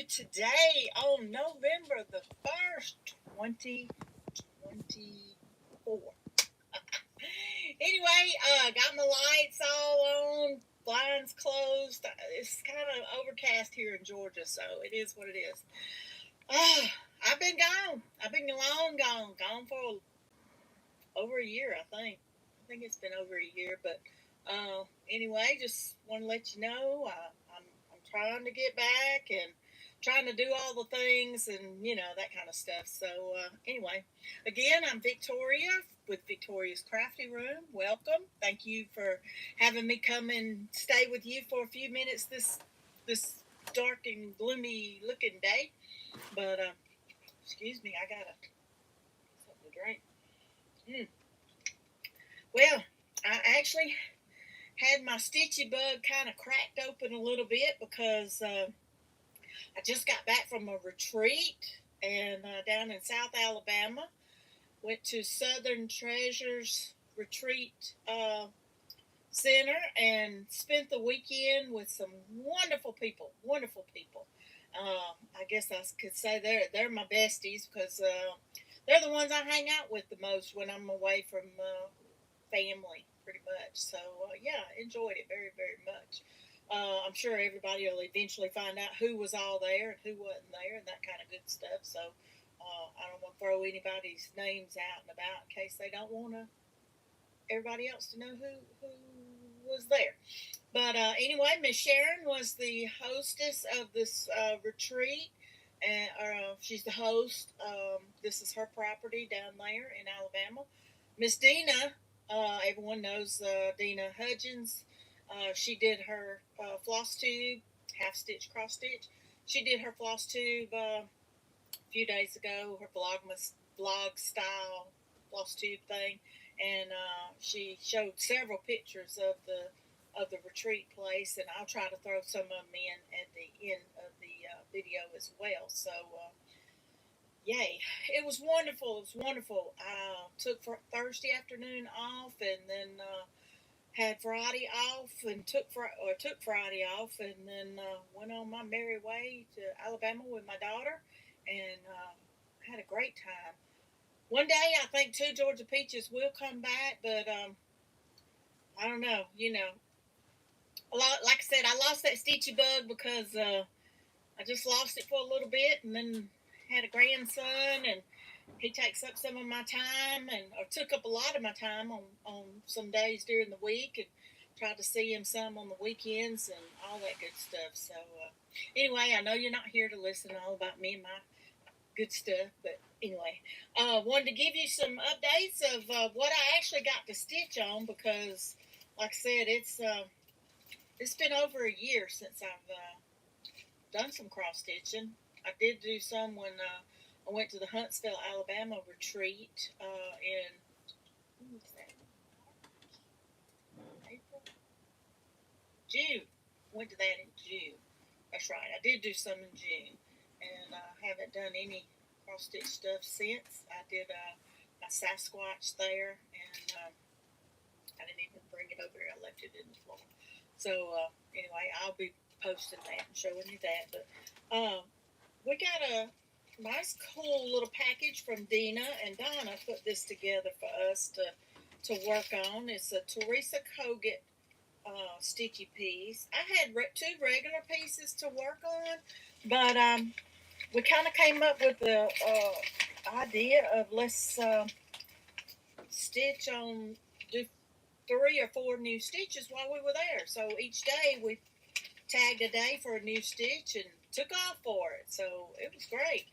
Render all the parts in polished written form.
you today on November the 1st, 2024. Anyway, got my lights all on, blinds closed. It's kind of overcast here in Georgia, so it is what it is. I've been gone. I've been long gone for over a year, I think. I think it's been over a year, but anyway, just want to let you know I'm trying to get back and trying to do all the things and that kind of stuff. So anyway, again, I'm Victoria with Victoria's Crafty Room. Welcome. Thank you for having me come and stay with you for a few minutes this dark and gloomy looking day. But excuse me, I got something to drink. Mm. Well, I actually had my stitchy bug kind of cracked open a little bit because I just got back from a retreat and down in South Alabama. Went to Southern Treasures Retreat Center and spent the weekend with some wonderful people. Wonderful people. I guess I could say they're my besties because they're the ones I hang out with the most when I'm away from family, pretty much. So yeah, enjoyed it very, very much. I'm sure everybody will eventually find out who was all there and who wasn't there and that kind of good stuff. So I don't want to throw anybody's names out and about in case they don't want everybody else to know who was there. But anyway, Miss Sharon was the hostess of this retreat, and she's the host. This is her property down there in Alabama. Miss Dina, everyone knows Dina Hudgens. She did her floss tube, half stitch, cross stitch. She did her floss tube a few days ago, her vlog style floss tube thing, and she showed several pictures of the retreat place, and I'll try to throw some of them in at the end of the video as well. So, yay! It was wonderful. It was wonderful. I took Thursday afternoon off, and then had Friday off, and took Friday off, and then went on my merry way to Alabama with my daughter, and had a great time. One day, I think two Georgia peaches will come back, but I don't know. Like I said, I lost that stitchy bug because I just lost it for a little bit, and then had a grandson, and he takes up some of my time, or took up a lot of my time on some days during the week, and tried to see him some on the weekends and all that good stuff. So anyway, I know you're not here to listen all about me and my good stuff, but anyway, wanted to give you some updates of what I actually got to stitch on because, like I said, it's been over a year since I've done some cross stitching. I did do some when I went to the Huntsville, Alabama retreat in when was that? April, June. Went to that in June. That's right. I did do some in June, and I haven't done any cross stitch stuff since. I did my Sasquatch there, and I didn't even bring it over here. I left it in the floor. So anyway, I'll be posting that and showing you that. But we got a nice, cool little package from Dina, and Donna put this together for us to work on. It's a Teresa Kogut sticky piece. I had two regular pieces to work on, but we kind of came up with the idea of let's stitch on, do 3 or 4 new stitches while we were there. So each day we tagged a day for a new stitch and took off for it. So it was great.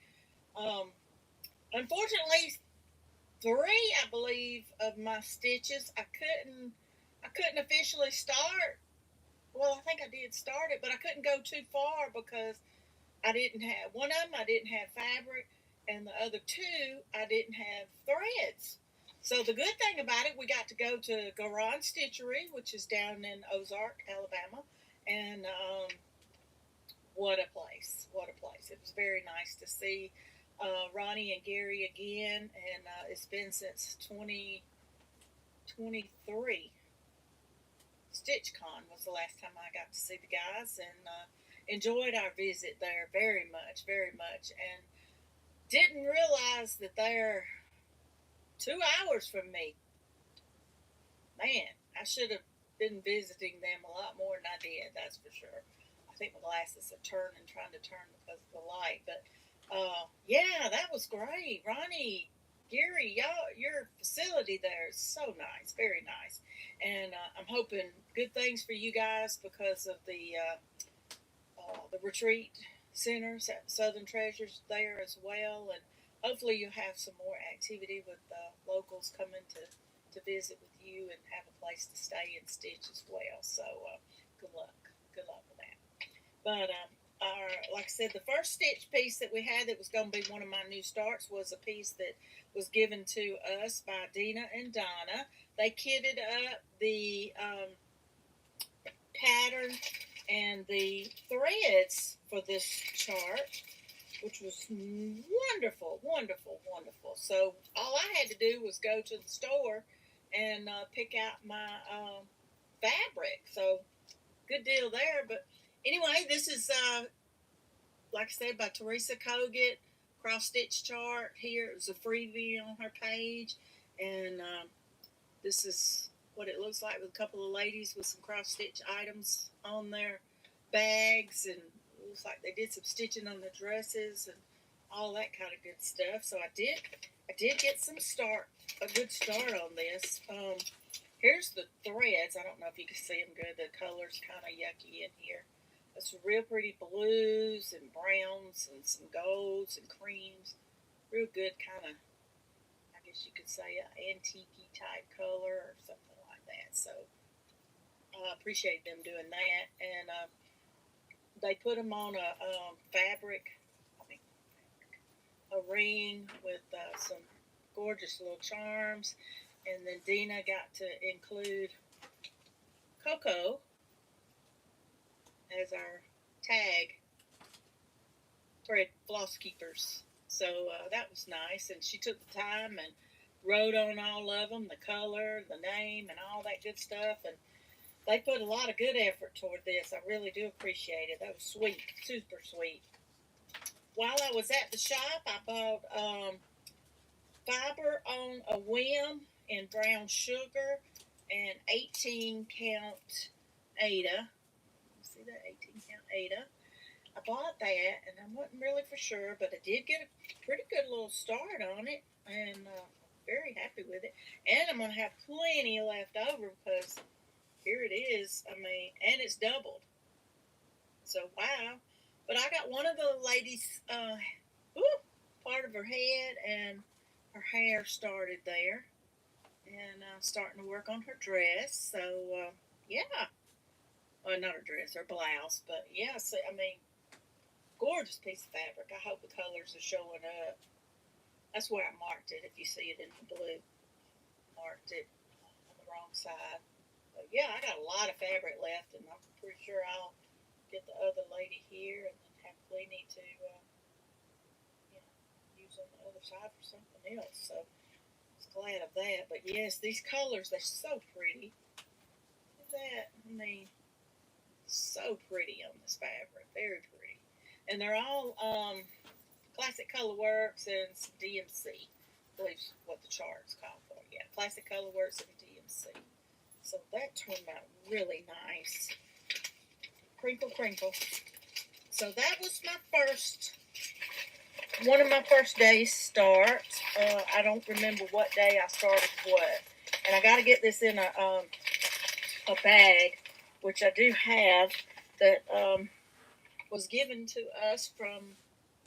Unfortunately, 3, I believe, of my stitches I couldn't officially start. Well, I think I did start it, but I couldn't go too far because I didn't have one of them. I didn't have fabric, and the other 2 I didn't have threads. So the good thing about it, we got to go to Garon Stitchery, which is down in Ozark, Alabama, and what a place! What a place! It was very nice to see Ronnie and Gary again, and it's been since 2023. StitchCon was the last time I got to see the guys, and enjoyed our visit there very much, very much, and didn't realize that they're 2 hours from me. Man, I should have been visiting them a lot more than I did. That's for sure. I think my glasses are turning, trying to turn because of the light. But yeah, that was great, Ronnie. Gary, y'all, your facility there is so nice, very nice, and I'm hoping good things for you guys because of the retreat centers at Southern Treasures there as well, and hopefully you'll have some more activity with locals coming to visit with you and have a place to stay and stitch as well. So good luck with that. But like I said, the first stitch piece that we had that was going to be one of my new starts was a piece that was given to us by Dina and Donna. They kitted up the pattern and the threads for this chart, which was wonderful, wonderful, wonderful. So all I had to do was go to the store and pick out my fabric. So good deal there. But anyway, this is like I said, by Teresa Kogut, cross stitch chart. Here it was a freebie on her page, and this is what it looks like with a couple of ladies with some cross stitch items on their bags, and it looks like they did some stitching on the dresses and all that kind of good stuff. So I did get a good start on this. Here's the threads. I don't know if you can see them good. The color's kind of yucky in here. It's real pretty blues and browns and some golds and creams. Real good kind of, I guess you could say, an antique type color or something like that. So I appreciate them doing that. And they put them on a a ring with some gorgeous little charms. And then Dina got to include Coco as our tag thread floss keepers. So that was nice. And she took the time and wrote on all of them, the color, the name, and all that good stuff. And they put a lot of good effort toward this. I really do appreciate it. That was sweet, super sweet. While I was at the shop, I bought fiber on a whim in brown sugar and 18 count Ada. See that 18 count Ada? I bought that, and I wasn't really for sure, but I did get a pretty good little start on it, and very happy with it. And I'm going to have plenty left over because here it is. I mean, and it's doubled. So, wow. But I got one of the ladies' part of her head and her hair started there, and starting to work on her dress. So, yeah. Well, not her dress, her blouse, but yeah, so, I mean, gorgeous piece of fabric. I hope the colors are showing up. That's where I marked it. If you see it in the blue, marked it on the wrong side. But yeah, I got a lot of fabric left, and I'm pretty sure I'll get the other lady here and then have plenty to use on the other side for something else. So I was glad of that. But yes, these colors, they're so pretty. Look at that. I mean, so pretty on this fabric. Very pretty. And they're all Classic Colorworks and some DMC. I believe what the chart's called for. Yeah, Classic Colorworks and DMC. So that turned out really nice. Crinkle, crinkle. So that was one of my first days start. I don't remember what day I started what. And I got to get this in a bag, which I do have, that was given to us from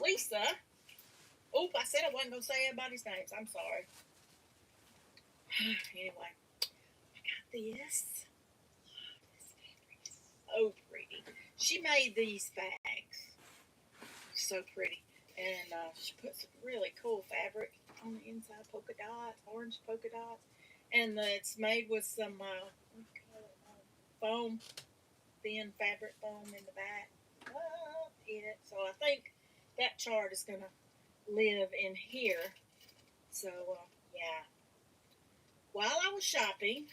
Lisa. Oop, I said I wasn't going to say everybody's names. I'm sorry. Anyway, I got this. So pretty. She made these bags. So pretty. And she put some really cool fabric on the inside, polka dots, orange polka dots. And it's made with some foam, thin fabric foam in the back. In it. So I think that chart is going to live in here. So, yeah. While I was shopping,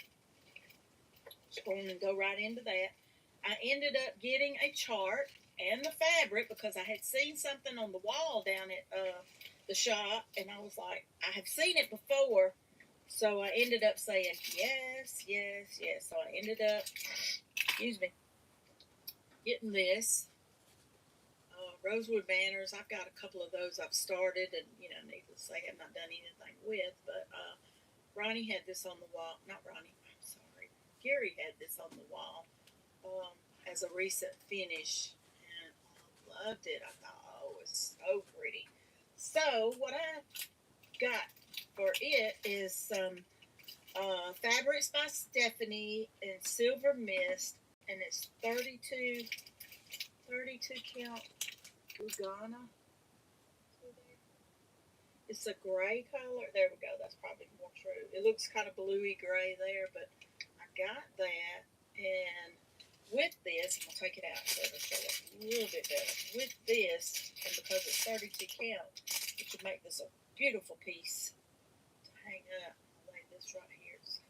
just going to go right into that, I ended up getting a chart, and the fabric because I had seen something on the wall down at the shop, and I was like, I have seen it before. So I ended up saying yes, yes, yes. So I ended up, excuse me, getting this. Rosewood banners. I've got a couple of those I've started, and needless to say, I've not done anything with. But Ronnie had this on the wall. Not Ronnie. I'm sorry. Gary had this on the wall as a recent finish, and I loved it. I thought, oh, it's so pretty. So what I got for it is some fabrics by Stephanie and Silver Mist, and it's 32 count Ugana. It's a gray color. There we go. That's probably more true. It looks kind of bluey gray there, but I got that. And with this, I'm going to take it out so it'll show up a little bit better. With this, and because it's 32 count, it should make this a beautiful piece to hang up. I'll lay this right here. It's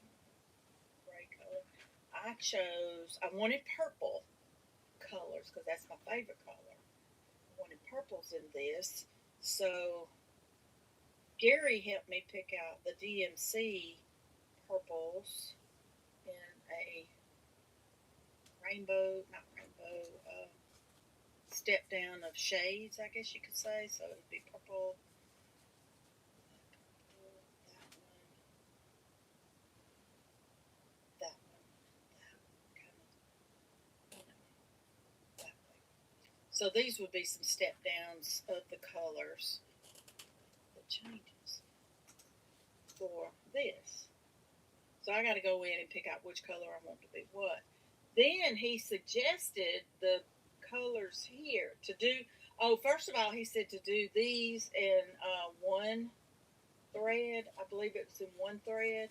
gray color. I wanted purple colors because that's my favorite color. I wanted purples in this. So Gary helped me pick out the DMC purples in a step down of shades, I guess you could say. So it would be purple, that one, kind of that way. So these would be some step downs of the colors, the changes for this. So I got to go in and pick out which color I want to be what. Then he suggested the colors here to do. Oh, first of all, he said to do these in one thread. I believe it was in one thread,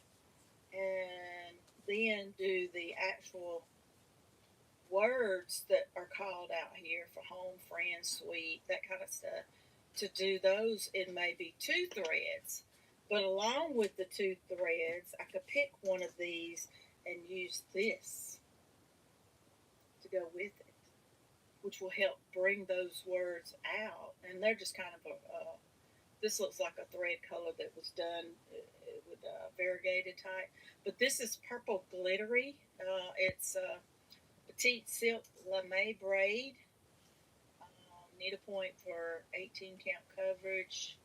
and then do the actual words that are called out here for home, friend, sweet, that kind of stuff. To do those in maybe two threads. But along with the two threads, I could pick one of these and use this to go with it, which will help bring those words out. And they're just kind of this looks like a thread color that was done with variegated type. But this is purple glittery. It's petite silk lame braid. Needlepoint for 18 count coverage.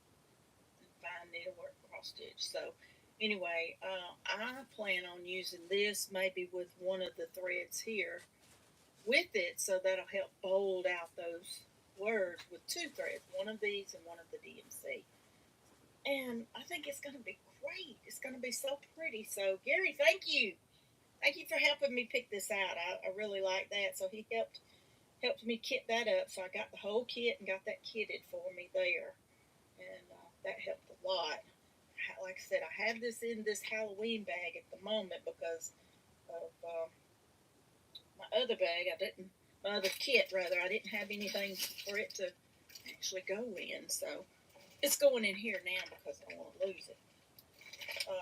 Fine needlework cross stitch. So anyway, I plan on using this maybe with one of the threads here with it, so that'll help bold out those words with two threads, one of these and one of the DMC. And I think it's going to be great. It's going to be so pretty. So Gary, thank you. Thank you for helping me pick this out. I really like that. So he helped me kit that up. So I got the whole kit and got that kitted for me there. And that helped a lot. Like I said, I have this in this Halloween bag at the moment because of my other bag. My other kit rather, I didn't have anything for it to actually go in. So it's going in here now because I don't want to lose it.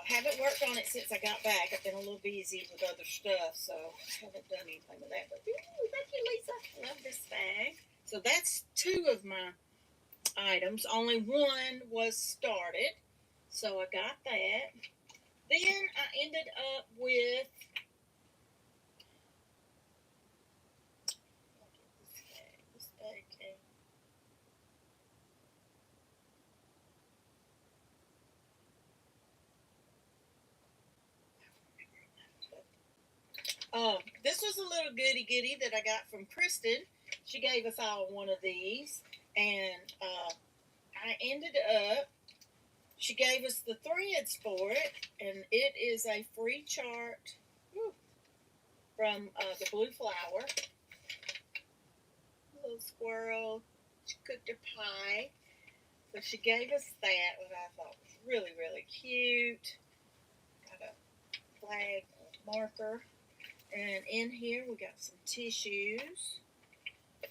Haven't worked on it since I got back. I've been a little busy with other stuff, so haven't done anything with that. But thank you, Lisa. Love this bag. So that's two of my items. Only one was started, so I got that. Then I ended up with this bag came. This was a little goody that I got from Kristen. She gave us all one of these, and I ended up, she gave us the threads for it, and it is a free chart from the Blue Flower. Little squirrel, she cooked a pie. So she gave us that, what I thought was really, really cute. Got a flag marker. And in here we got some tissues.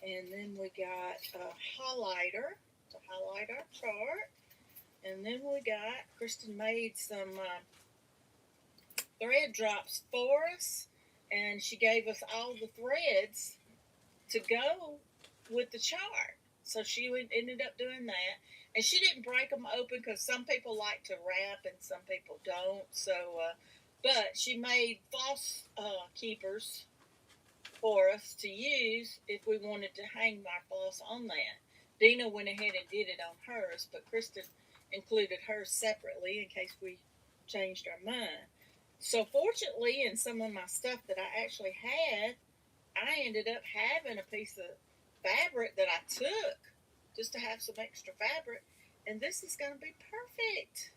And then we got a highlighter to highlight our chart. And then we got, Kristen made some thread drops for us. And she gave us all the threads to go with the chart. So she ended up doing that. And she didn't break them open because some people like to wrap and some people don't. So, but she made floss keepers for us to use if we wanted to hang our floss on that. Dina went ahead and did it on hers, but Kristen included hers separately in case we changed our mind. So fortunately, in some of my stuff that I actually had, I ended up having a piece of fabric that I took just to have some extra fabric, and this is going to be perfect.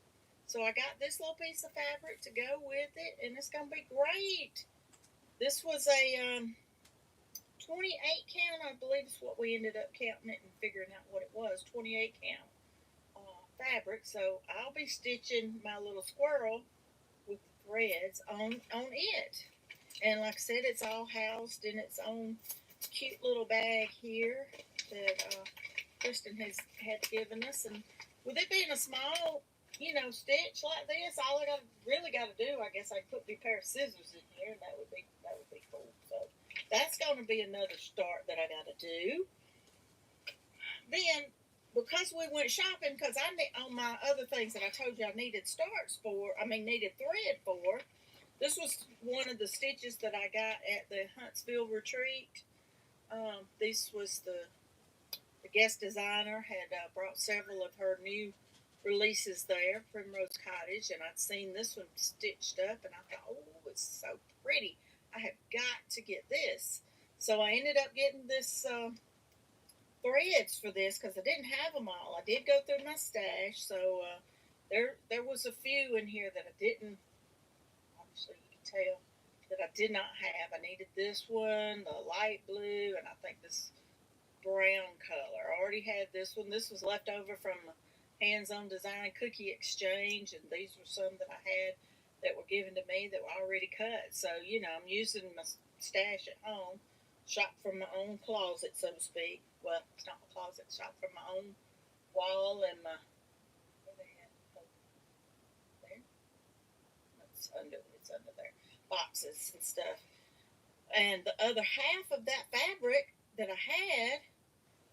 So I got this little piece of fabric to go with it, and it's going to be great. This was a 28 count, I believe is what we ended up counting it and figuring out what it was, 28 count fabric. So I'll be stitching my little squirrel with threads on it. And like I said, it's all housed in its own cute little bag here that Kristen has had given us. And with it being a small, stitch like this, all I really got to do, I guess, I could put a pair of scissors in here, and that would be cool. So that's going to be another start that I got to do. Then, because we went shopping, because on my other things that I told you I needed needed thread for. This was one of the stitches that I got at the Huntsville retreat. This was the guest designer had brought several of her new releases there, Primrose Cottage, and I'd seen this one stitched up, and I thought, oh, it's so pretty. I have got to get this. So I ended up getting this threads for this because I didn't have them all. I did go through my stash, so there was a few in here that I didn't. Obviously, you can tell that I did not have. I needed this one, the light blue, and I think this brown color. I already had this one. This was left over from Hands-On Design Cookie Exchange, and these were some that I had that were given to me that were already cut. So, I'm using my stash at home, shop from my own closet, so to speak. Well, it's not my closet, shop from my own wall and my, where they at? Oh, there? It's under there. Boxes and stuff. And the other half of that fabric that I had,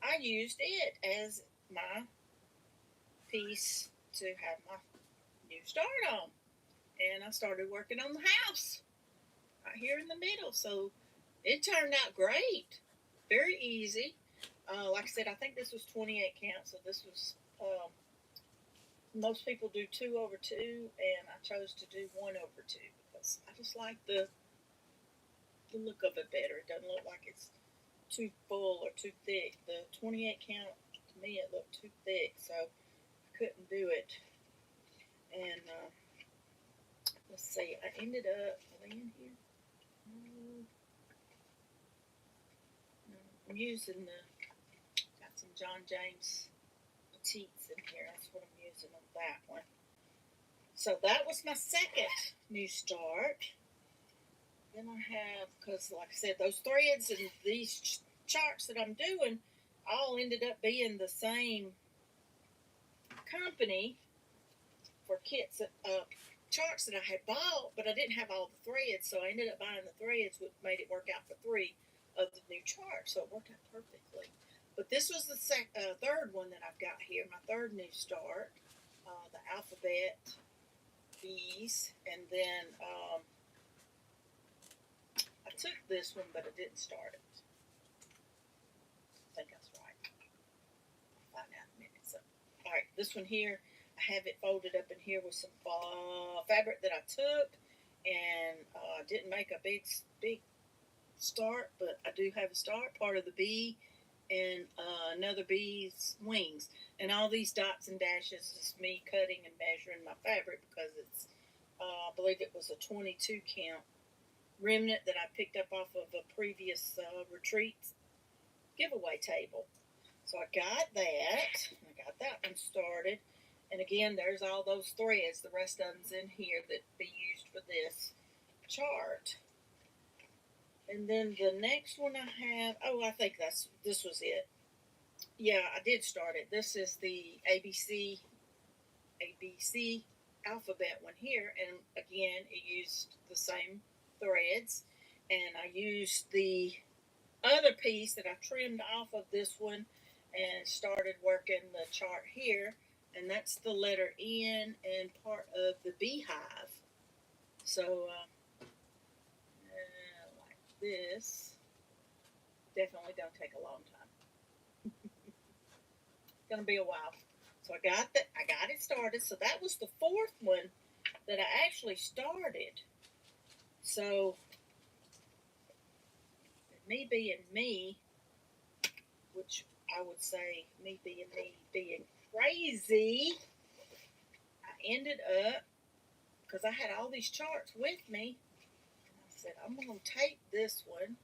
I used it as my piece to have my new start on. And I started working on the house right here in the middle. So it turned out great. Very easy. Like I said, I think this was 28 count. So this was, most people do 2 over 2. And I chose to do 1 over 2 because I just like the look of it better. It doesn't look like it's too full or too thick. The 28 count, to me, it looked too thick. So I couldn't do it. And let's see, I ended up, are they in here? No, I'm using got some John James Petites in here. That's what I'm using on that one. So that was my second new start. Then I have, because like I said, those threads and these charts that I'm doing all ended up being the same company for kits charts that I had bought, but I didn't have all the threads, so I ended up buying the threads, which made it work out for 3 of the new charts, so it worked out perfectly. But this was the third one that I've got here, my third new start, the alphabet bees, and then I took this one, but I didn't start it. I think that's right. I'll find out in a minute. So, all right, this one here, I have it folded up in here with some fabric that I took, and I didn't make a big start, but I do have a start, part of the bee, and another bee's wings. And all these dots and dashes is me cutting and measuring my fabric because it's, I believe it was a 22 count remnant that I picked up off of a previous retreat giveaway table. So I got that. I got that one started. And again, there's all those threads. The rest of them's in here that be used for this chart. And then the next one I have, I think this was it. Yeah, I did start it. This is the ABC alphabet one here. And again, it used the same threads. And I used the other piece that I trimmed off of this one and started working the chart here, and that's the letter N and part of the beehive. So, like this, definitely don't take a long time. It's gonna be a while. So I got it started. So that was the fourth one that I actually started. So me being me, which I would say me being crazy, I ended up, because I had all these charts with me, and I said, I'm going to take this one.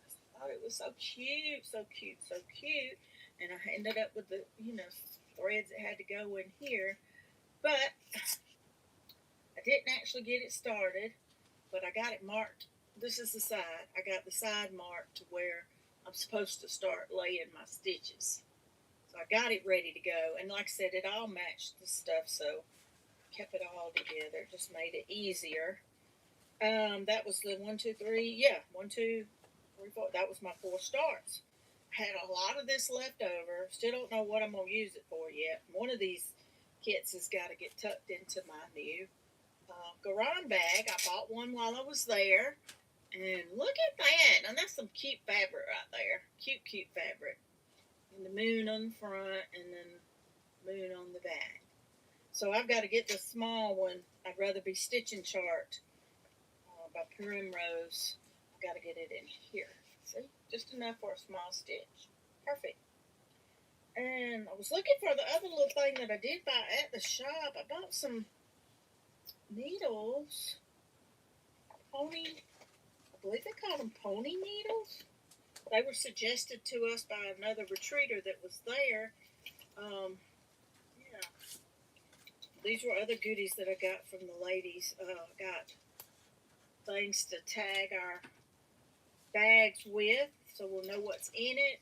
I thought it was so cute, so cute, so cute. And I ended up with the, threads that had to go in here. But I didn't actually get it started, but I got it marked. This is the side. I got the side marked to where I'm supposed to start laying my stitches. So I got it ready to go. And like I said, it all matched the stuff, so kept it all together. Just made it easier. That was the 1, 2, 3. Yeah, 1, 2, 3, 4. That was my 4 starts. Had a lot of this left over. Still don't know what I'm going to use it for yet. One of these kits has got to get tucked into my new garage bag. I bought one while I was there. And look at that. And that's some cute fabric right there. Cute, cute fabric. And the moon on the front and then moon on the back. So I've got to get the small one. I'd rather be stitching chart by Primrose. I've got to get it in here. See? Just enough for a small stitch. Perfect. And I was looking for the other little thing that I did buy at the shop. I bought some needles. Pony, I believe they call them pony needles. They were suggested to us by another retreater that was there. Yeah. These were other goodies that I got from the ladies. Got things to tag our bags with so we'll know what's in it.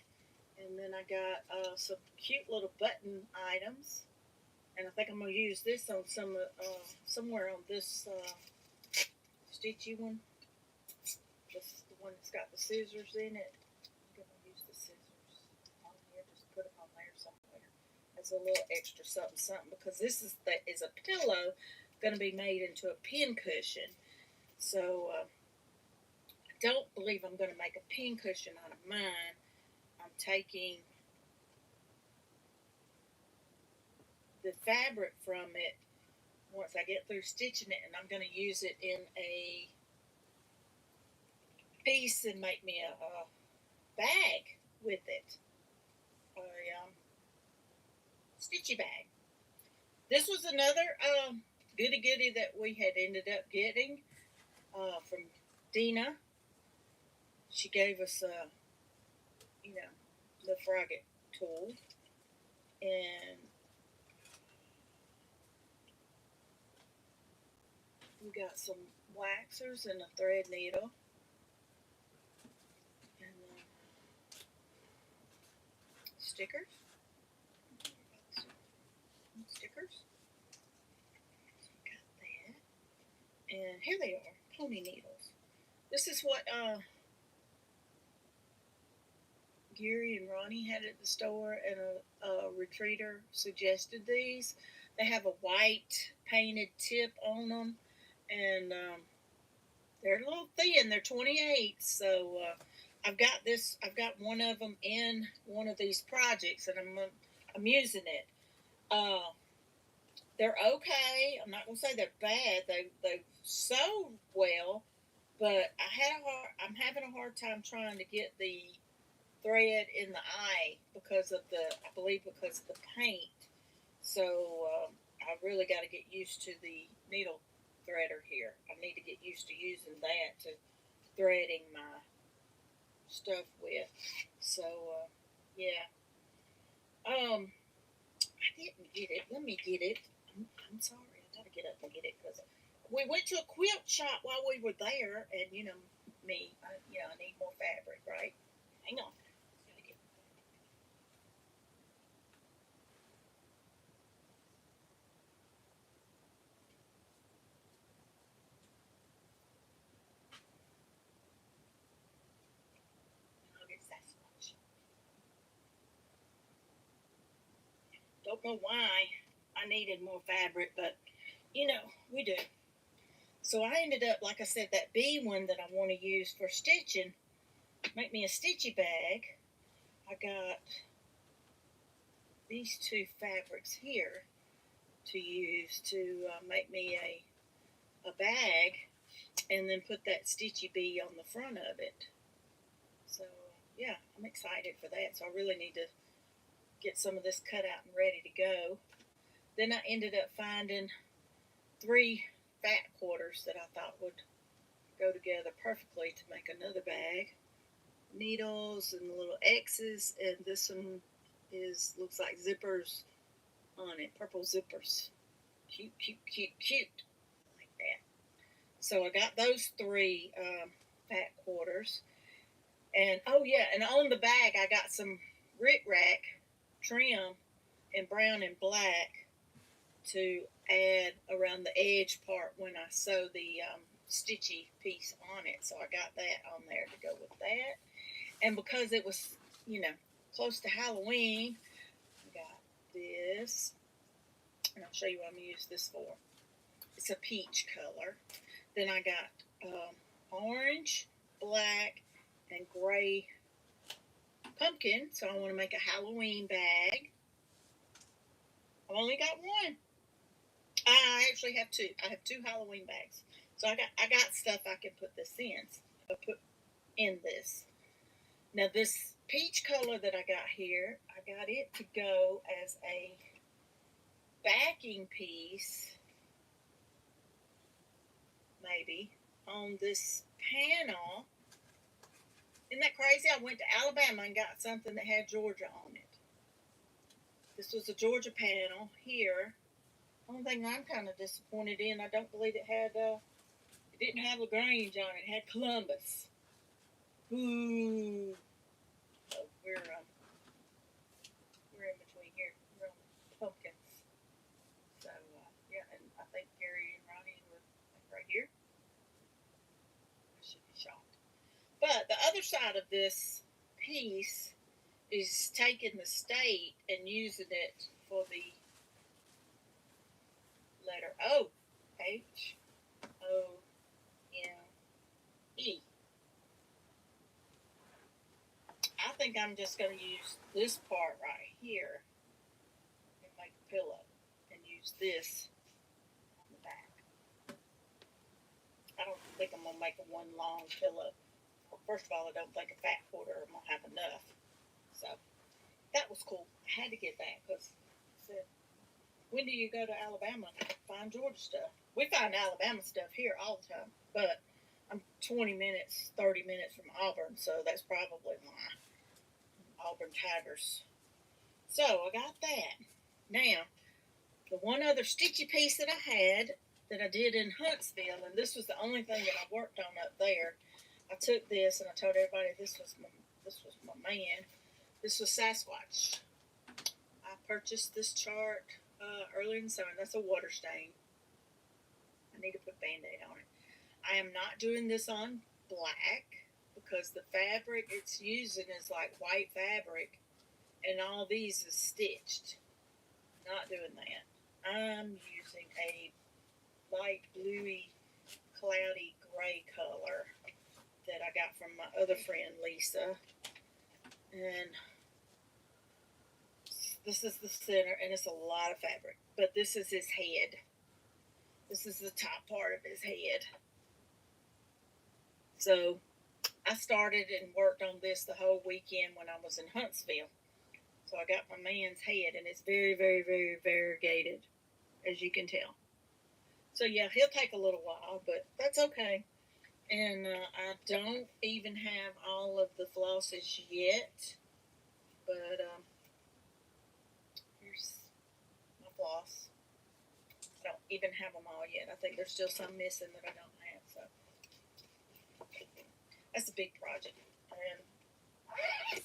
And then I got some cute little button items. And I think I'm going to use this on somewhere on this stitchy one. This the one that's got the scissors in it. I'm going to use the scissors on here. Just put them on there somewhere as a little extra something, something. Because this is a pillow going to be made into a pin cushion. So I don't believe I'm going to make a pin cushion out of mine. I'm taking the fabric from it once I get through stitching it, and I'm going to use it in a piece and make me a bag with it, a stitchy bag. This was another goody that we had ended up getting from Dina. She gave us the frogget tool, and we got some waxers and a thread needle. And stickers. Stickers. So we got that. And here they are, pony needles. This is what Gary and Ronnie had at the store, and a retreater suggested these. They have a white painted tip on them, and they're a little thin. They're 28, so I've got this. I've got one of them in one of these projects, and I'm using it. They're okay. I'm not gonna say they're bad. They sew well, but I'm having a hard time trying to get the thread in the eye because of the paint. So I really got to get used to the needle threader here. I need to get used to using that to threading my stuff with. So yeah. I didn't get it. Let me get it. I'm sorry. I gotta get up and get it because we went to a quilt shop while we were there, and me, I need more fabric, right? Hang on. don't know why I needed more fabric, but you know, we do. So I ended up, like I said, that B one that I want to use for stitching, make me a stitchy bag. I got these two fabrics here to use to make me a bag, and then put that stitchy bee on the front of it. So yeah, I'm excited for that. So I really need to get some of this cut out and ready to go. Then I ended up finding 3 fat quarters that I thought would go together perfectly to make another bag. Needles and little X's, and this one looks like zippers on it, purple zippers. Cute, cute, cute, cute, like that. So I got those 3 fat quarters, and oh yeah, and on the bag I got some Rick Rack trim in brown and black to add around the edge part when I sew the stitchy piece on it. So I got that on there to go with that. And because it was, close to Halloween, I got this. And I'll show you what I'm going to use this for. It's a peach color. Then I got orange, black, and gray pumpkin. So I want to make a Halloween bag. I've only got one. I actually have 2. I have 2 Halloween bags. So I got stuff I can put this in. Put in this. Now this peach color that I got here, I got it to go as a backing piece, maybe, on this panel. Isn't that crazy? I went to Alabama and got something that had Georgia on it. This was a Georgia panel here. Only thing I'm kind of disappointed in, I don't believe it didn't have LaGrange on it. It had Columbus. Ooh. So we're in between here. We're on pumpkins. So yeah, and I think Gary and Ronnie were right here. I should be shocked. But the other side of this piece is taking the state and using it for the letter O. H-O-M-E. I think I'm just going to use this part right here and make a pillow and use this on the back. I don't think I'm going to make one long pillow. First of all, I don't think a fat quarter I'm going to have enough. So that was cool. I had to get that because I said, when do you go to Alabama and find Georgia stuff? We find Alabama stuff here all the time, but I'm 20 minutes, 30 minutes from Auburn, so that's probably why. Auburn Tigers. So I got that. Now, the one other stitchy piece that I had that I did in Huntsville, and this was the only thing that I worked on up there. I took this and I told everybody this was my man. This was Sasquatch. I purchased this chart earlier in the summer. That's a water stain. I need to put Band-Aid on it. I am not doing this on black because the fabric it's using is like white fabric, and all these is stitched. Not doing that. I'm using a light bluey, cloudy gray color that I got from my other friend Lisa, and this is the center, and it's a lot of fabric, but this is his head. This is the top part of his head. So I started and worked on this the whole weekend when I was in Huntsville. So I got my man's head, and it's very, very, very variegated, as you can tell. So yeah, he'll take a little while, but that's okay. And I don't even have all of the flosses yet, but here's my floss. I don't even have them all yet. I think there's still some missing that I don't have, so that's a big project. And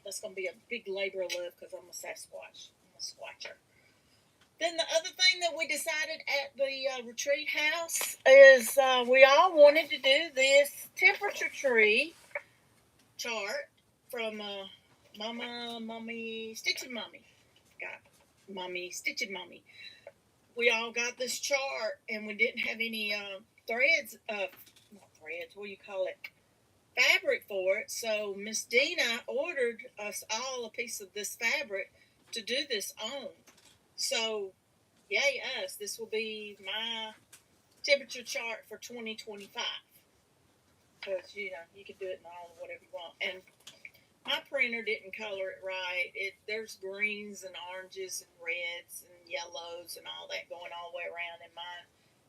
that's going to be a big labor of love because I'm a Sasquatch. I'm a squatcher. Then the other thing that we decided at the retreat house is we all wanted to do this temperature tree chart from Mommy Stitching Mommy. Got Mommy, Stitching Mommy. We all got this chart, and we didn't have any threads, not threads, what do you call it? Fabric for it. So Miss Dina ordered us all a piece of this fabric to do this on. So, yay us. This will be my temperature chart for 2025. Because, you can do it in all whatever you want. And my printer didn't color it right. There's greens and oranges and reds and yellows and all that going all the way around. And my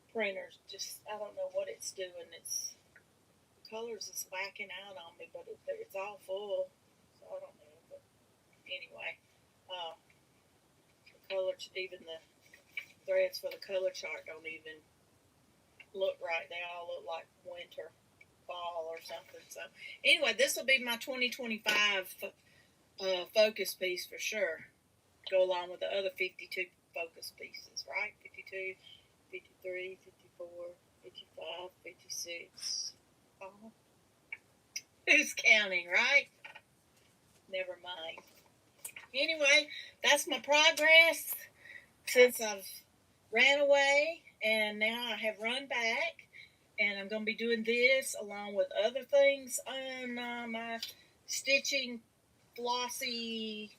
printer's just, I don't know what it's doing. Colors is whacking out on me, but it's all full. So I don't know. But anyway, the colors, even the threads for the color chart don't even look right. They all look like winter, fall, or something. So anyway, this will be my 2025 focus piece for sure. Go along with the other 52 focus pieces, right? 52, 53, 54, 55, 56. Oh. Who's counting, right? Never mind. Anyway, that's my progress since I've ran away, and now I have run back, and I'm going to be doing this along with other things on my stitching flossy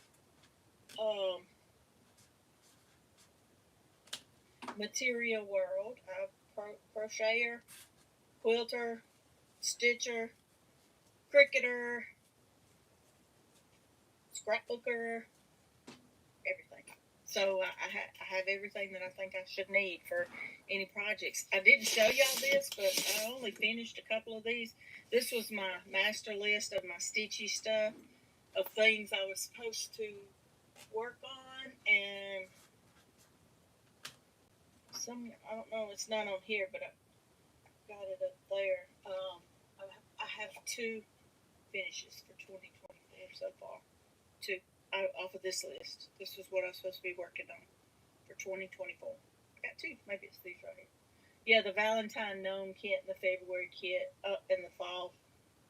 material world. Crocheter, quilter, stitcher, cricketer, scrapbooker, everything. So I have everything that I think I should need for any projects. I didn't show y'all this, but I only finished a couple of these. This was my master list of my stitchy stuff, of things I was supposed to work on, and I don't know, it's not on here, but I got it up there. I have 2 finishes for 2024 so far. 2 off of this list. This was what I was supposed to be working on for 2024. I got 2. Maybe it's these right here. Yeah, the Valentine Gnome kit and the February kit and the Fall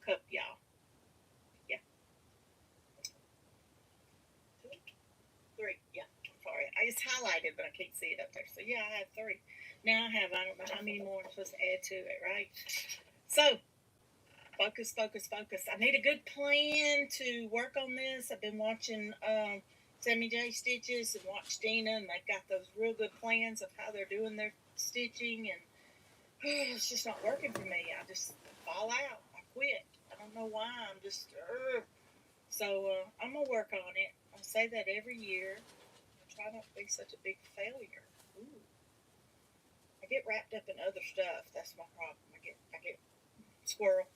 Cup, y'all. Yeah. 2, 3. Yeah. Sorry. I just highlighted, but I can't see it up there. So, yeah, I have 3. Now I don't know how many more I'm supposed to add to it, right? So, focus, focus, focus. I need a good plan to work on this. I've been watching Sammy J Stitches and watched Dina, and they've got those real good plans of how they're doing their stitching, and it's just not working for me. I just fall out. I quit. I don't know why. I'm just, So I'm going to work on it. I say that every year. I try not to be such a big failure. Ooh. I get wrapped up in other stuff. That's my problem. I get squirrel.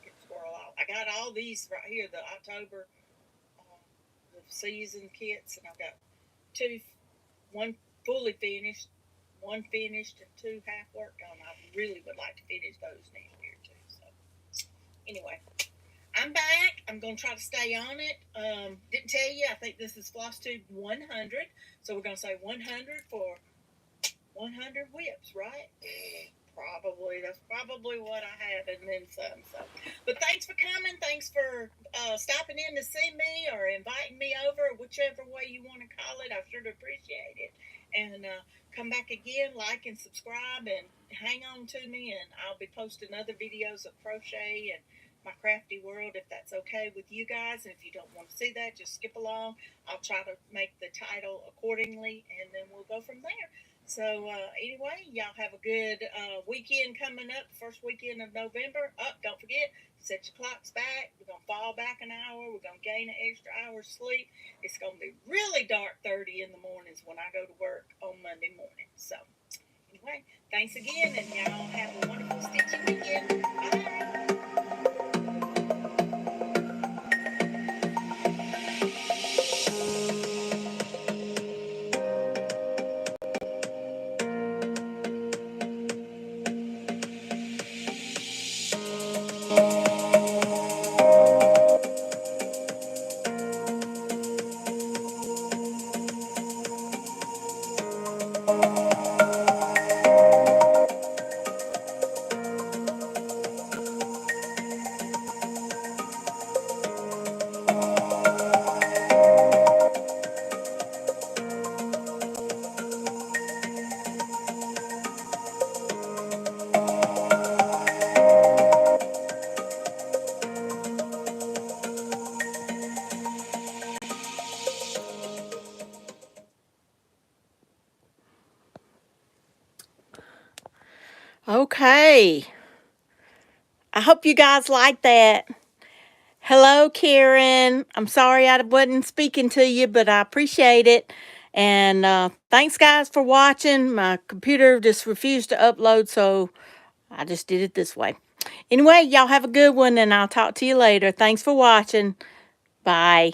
Get squirrel out. I got all these right here, the October, the season kits, and I've got 2, 1 fully finished, 1 finished, and 2 half worked on. I really would like to finish those next year too. So anyway, I'm back. I'm going to try to stay on it. Didn't tell you, I think this is floss tube 100. So we're going to say 100 for 100 whips, right? Probably. That's probably what I have, and then some. So, but thanks for coming. Thanks for stopping in to see me or inviting me over, whichever way you want to call it. I sure do appreciate it. And come back again, like and subscribe, and hang on to me, and I'll be posting other videos of crochet and my crafty world, if that's okay with you guys. And if you don't want to see that, just skip along. I'll try to make the title accordingly, and then we'll go from there. So anyway, y'all have a good weekend coming up, the first weekend of November. Don't forget, set your clocks back. We're going to fall back an hour. We're going to gain an extra hour's sleep. It's going to be really dark 30 in the mornings when I go to work on Monday morning. So anyway, thanks again, and y'all have a wonderful stitching weekend. Bye. Okay. I hope you guys like that. Hello, Karen. I'm sorry I wasn't speaking to you, but I appreciate it. And thanks, guys, for watching. My computer just refused to upload, so I just did it this way. Anyway, y'all have a good one, and I'll talk to you later. Thanks for watching. Bye.